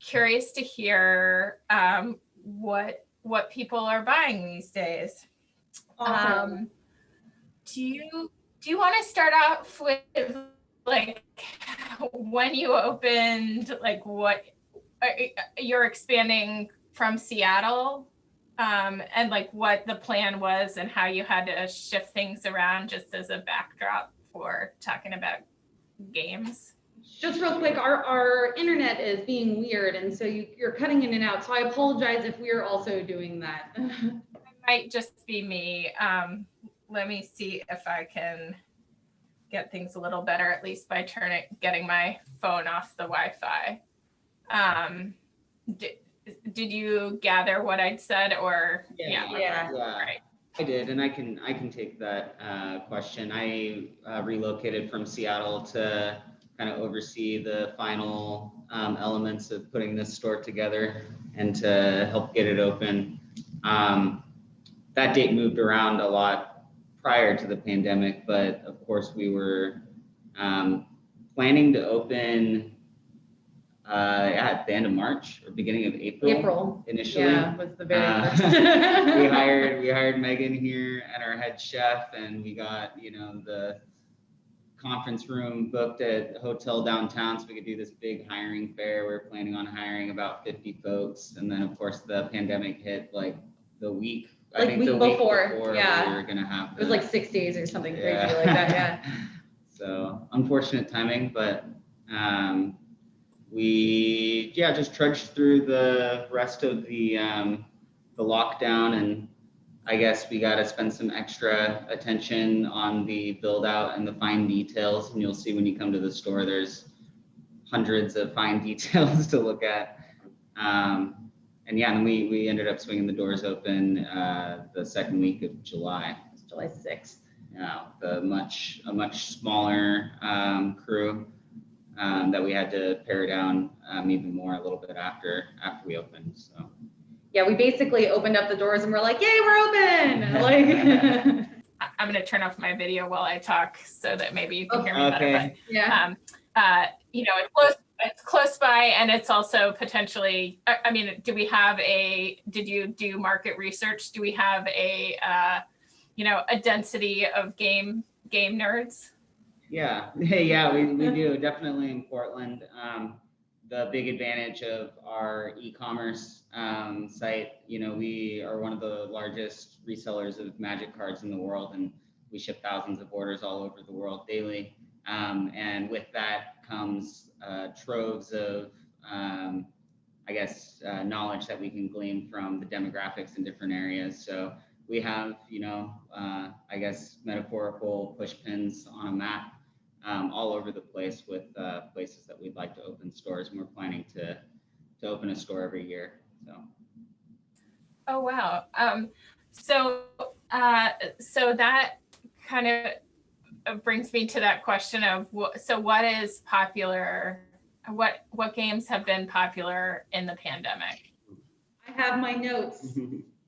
curious to hear what people are buying these days. Awesome. Do you want to start off with like when you opened, like what you're expanding from Seattle, and like what the plan was and how you had to shift things around just as a backdrop for talking about games? Just real quick, our internet is being weird, and so you're cutting in and out. So I apologize if we're also doing that. It might just be me. Let me see if I can get things a little better, at least by getting my phone off the Wi-Fi. Did you gather what I'd said, or Yeah. Right. I did, and I can take that question. I relocated from Seattle to kind of oversee the final elements of putting this store together and to help get it open. That date moved around a lot prior to the pandemic, but of course we were planning to open at the end of March or beginning of April. Initially. Yeah, was the very first. we hired Megan here and our head chef, and we got, the conference room booked at a hotel downtown so we could do this big hiring fair. We were planning on hiring about 50 folks, and then of course the pandemic hit like the week. I think the week before, yeah. We were gonna have it was like 6 days or something crazy like that, yeah. So unfortunate timing, but we just trudged through the rest of the lockdown, and I guess we got to spend some extra attention on the build out and the fine details, and you'll see when you come to the store there's hundreds of fine details to look at. And then we ended up swinging the doors open the second week of July. It's July 6th. Yeah, a much smaller crew that we had to pare down even more a little bit after we opened. So yeah, we basically opened up the doors and we're like, yay, we're open. Like I'm gonna turn off my video while I talk so that maybe you can hear me better. But, yeah. It's close by, and it's also potentially, I mean, did you do market research? Do we have a density of game nerds? Yeah, we do, definitely in Portland. The big advantage of our e-commerce site, we are one of the largest resellers of Magic cards in the world, and we ship thousands of orders all over the world daily. And with that comes troves of, knowledge that we can glean from the demographics in different areas. So we have, metaphorical push pins on a map all over the place with places that we'd like to open stores, and we're planning to open a store every year. So. Oh wow! So that kind of brings me to that question of what is popular? What games have been popular in the pandemic? I have my notes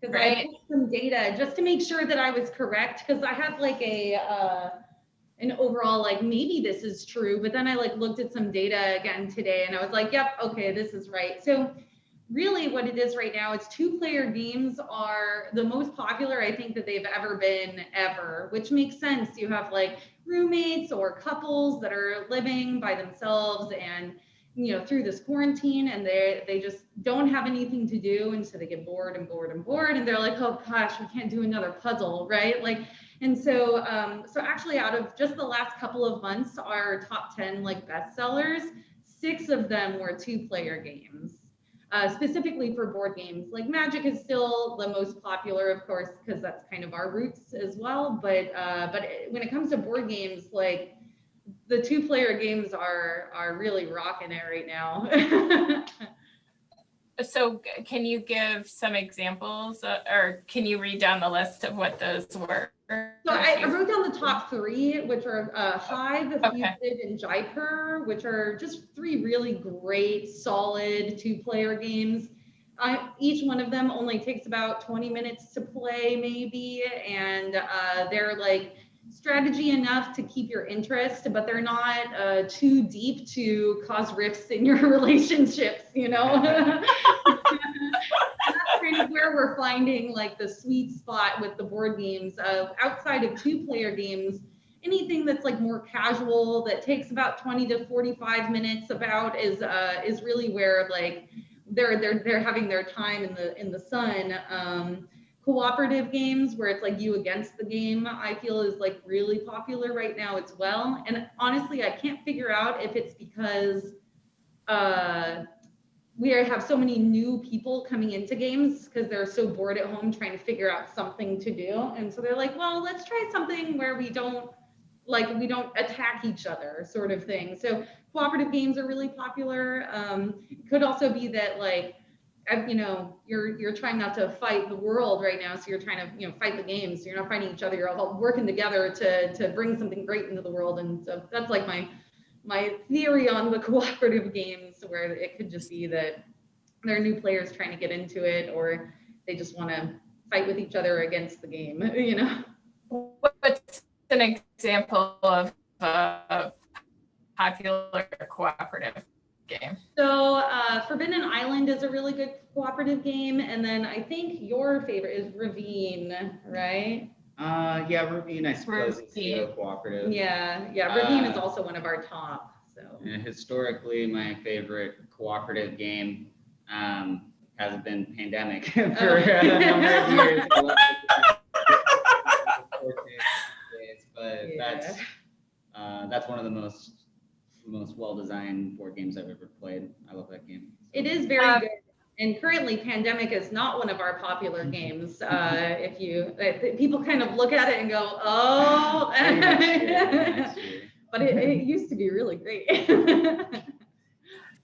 because Right. I pulled some data just to make sure that I was correct, because I have like an overall, like, maybe this is true, but then I looked at some data again today and I was like, yep, okay, this is right. So really what it is right now is 2-player games are the most popular I think that they've ever been, which makes sense. You have like roommates or couples that are living by themselves and through this quarantine, and they just don't have anything to do, and so they get bored, and they're like, oh gosh, we can't do another puzzle, right? And so actually out of just the last couple of months, our top 10 bestsellers, 6 of them were 2-player games. Specifically for board games. Like Magic is still the most popular, of course, because that's kind of our roots as well. But when it comes to board games, like the 2-player games are really rocking it right now. So can you give some examples, or can you read down the list of what those were? So I wrote down the top 3, which are Hive, Okay. Fugitive, and Jaipur, which are just 3 really great, solid 2-player games. Each one of them only takes about 20 minutes to play, maybe, and they're strategy enough to keep your interest, but they're not too deep to cause rifts in your relationships, you know? That's kind of where we're finding like the sweet spot with the board games of outside of 2-player games. Anything that's like more casual that takes about 20 to 45 minutes about is really where like they're having their time in the sun. Cooperative games where it's like you against the game, I feel is like really popular right now as well. And honestly, I can't figure out if it's because we have so many new people coming into games because they're so bored at home trying to figure out something to do. And so they're like, well, let's try something where we don't attack each other sort of thing. So cooperative games are really popular. It could also be that like, you know, you're trying not to fight the world right now. So you're trying to, you know, fight the games. So you're not fighting each other. You're all working together to bring something great into the world. And so that's like my theory on the cooperative games, where it could just be that there are new players trying to get into it, or they just want to fight with each other against the game, you know? What's an example of a popular cooperative game? So Forbidden Island is a really good cooperative game. And then I think your favorite is Ravine, right? Yeah, Ravine, I suppose, is Ravine. cooperative. Yeah, Ravine is also one of our top. So Historically, my favorite cooperative game has been Pandemic for a number of years. I love it. But yeah. that's one of the most well-designed board games I've ever played. I love that game. It is very good. And currently, Pandemic is not one of our popular games. People kind of look at it and go, oh, Next year. But it used to be really great.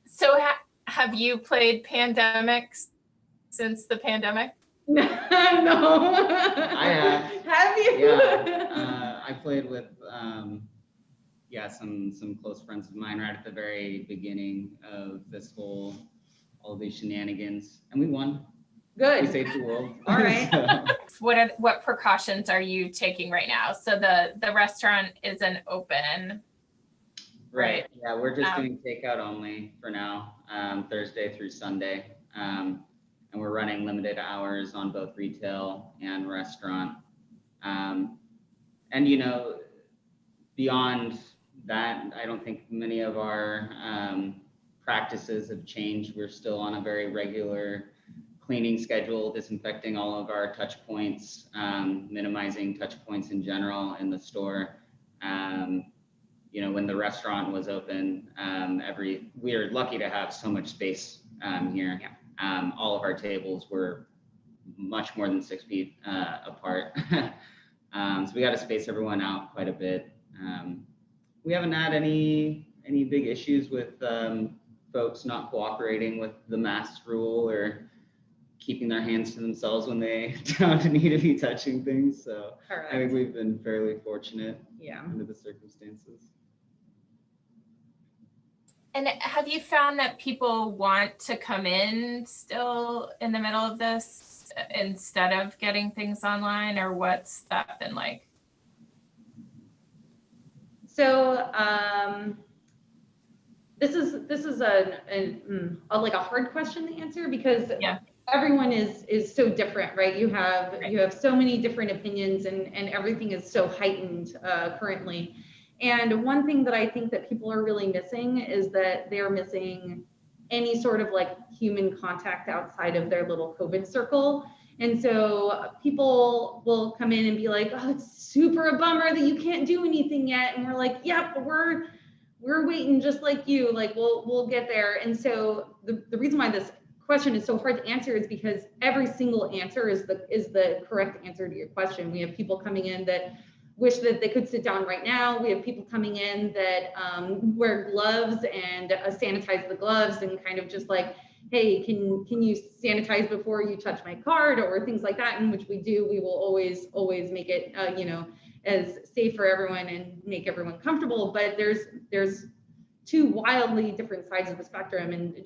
So have you played Pandemic since the pandemic? No. I have. Have you? Yeah. I played with some close friends of mine right at the very beginning of this all these shenanigans, and we won. Good. We saved the world. All right. What precautions are you taking right now? So the restaurant isn't open. Right. Yeah, we're just doing takeout only for now, Thursday through Sunday. And we're running limited hours on both retail and restaurant. And, you know, beyond that, I don't think many of our practices have changed. We're still on a very regular cleaning schedule, disinfecting all of our touch points, minimizing touch points in general in the store. You know, when the restaurant was open, we are lucky to have so much space here. Yeah. All of our tables were much more than 6 feet apart. So we got to space everyone out quite a bit. We haven't had any big issues with folks not cooperating with the mask rule or keeping their hands to themselves when they don't need to be touching things. So Correct. I think we've been fairly fortunate Yeah. under the circumstances. And have you found that people want to come in still in the middle of this instead of getting things online, or what's that been like? So this is a hard question to answer because everyone is so different, right? You have so many different opinions and everything is so heightened currently. And one thing that I think that people are really missing is that they're missing any sort of like human contact outside of their little COVID circle. And so people will come in and be like, oh, it's super a bummer that you can't do anything yet. And we're like, yep, we're waiting just like you, like we'll get there. And so the reason why this question is so hard to answer is because every single answer is the correct answer to your question. We have people coming in that wish that they could sit down right now. We have people coming in that wear gloves and sanitize the gloves and kind of just like, hey, can you sanitize before you touch my card, or things like that, in which we do. We will always make it as safe for everyone and make everyone comfortable. But there's two wildly different sides of the spectrum, and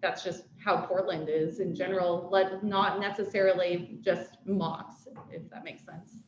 that's just how Portland is in general, not necessarily just Mox, if that makes sense.